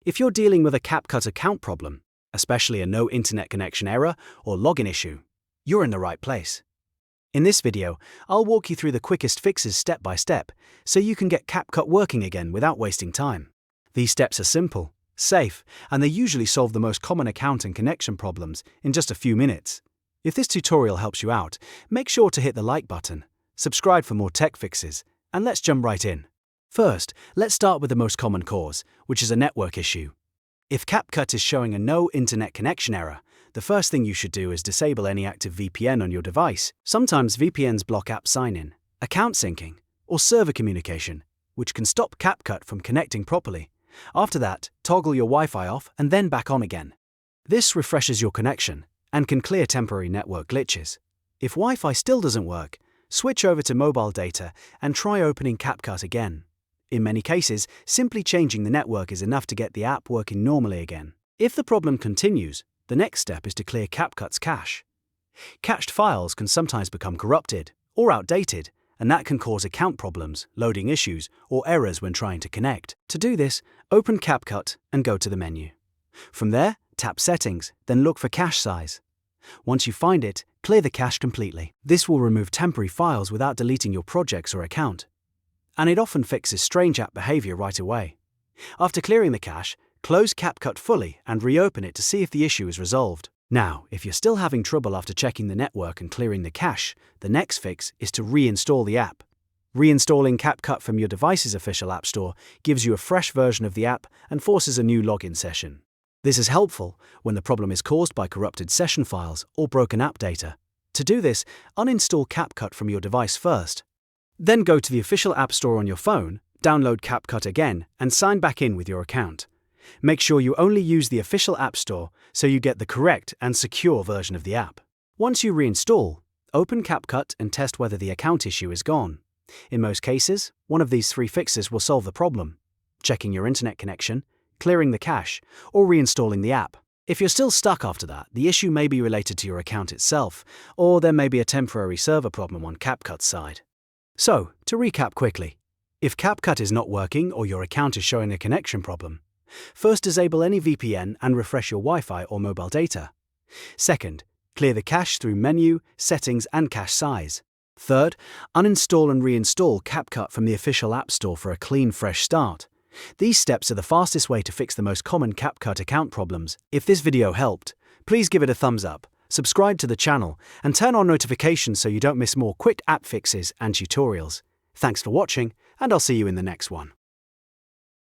If you're dealing with a CapCut account problem, especially a no internet connection error or login issue, you're in the right place. In this video, I'll walk you through the quickest fixes step by step, so you can get CapCut working again without wasting time. These steps are simple, safe, and they usually solve the most common account and connection problems in just a few minutes. If this tutorial helps you out, make sure to hit the like button, subscribe for more tech fixes, and let's jump right in. First, let's start with the most common cause, which is a network issue. If CapCut is showing a no internet connection error, the first thing you should do is disable any active VPN on your device. Sometimes VPNs block app sign-in, account syncing, or server communication, which can stop CapCut from connecting properly. After that, toggle your Wi-Fi off and then back on again. This refreshes your connection and can clear temporary network glitches. If Wi-Fi still doesn't work, switch over to mobile data and try opening CapCut again. In many cases, simply changing the network is enough to get the app working normally again. If the problem continues, the next step is to clear CapCut's cache. Cached files can sometimes become corrupted or outdated, and that can cause account problems, loading issues, or errors when trying to connect. To do this, open CapCut and go to the menu. From there, tap Settings, then look for cache size. Once you find it, clear the cache completely. This will remove temporary files without deleting your projects or account. And it often fixes strange app behavior right away. After clearing the cache, close CapCut fully and reopen it to see if the issue is resolved. Now, if you're still having trouble after checking the network and clearing the cache, the next fix is to reinstall the app. Reinstalling CapCut from your device's official app store gives you a fresh version of the app and forces a new login session. This is helpful when the problem is caused by corrupted session files or broken app data. To do this, uninstall CapCut from your device first. Then go to the official app store on your phone, download CapCut again, and sign back in with your account. Make sure you only use the official app store so you get the correct and secure version of the app. Once you reinstall, open CapCut and test whether the account issue is gone. In most cases, one of these three fixes will solve the problem: checking your internet connection, clearing the cache, or reinstalling the app. If you're still stuck after that, the issue may be related to your account itself, or there may be a temporary server problem on CapCut's side. So, to recap quickly, if CapCut is not working or your account is showing a connection problem, first disable any VPN and refresh your Wi-Fi or mobile data. Second, clear the cache through Menu, Settings, and Cache Size. Third, uninstall and reinstall CapCut from the official App Store for a clean, fresh start. These steps are the fastest way to fix the most common CapCut account problems. If this video helped, please give it a thumbs up, subscribe to the channel, and turn on notifications so you don't miss more quick app fixes and tutorials. Thanks for watching, and I'll see you in the next one.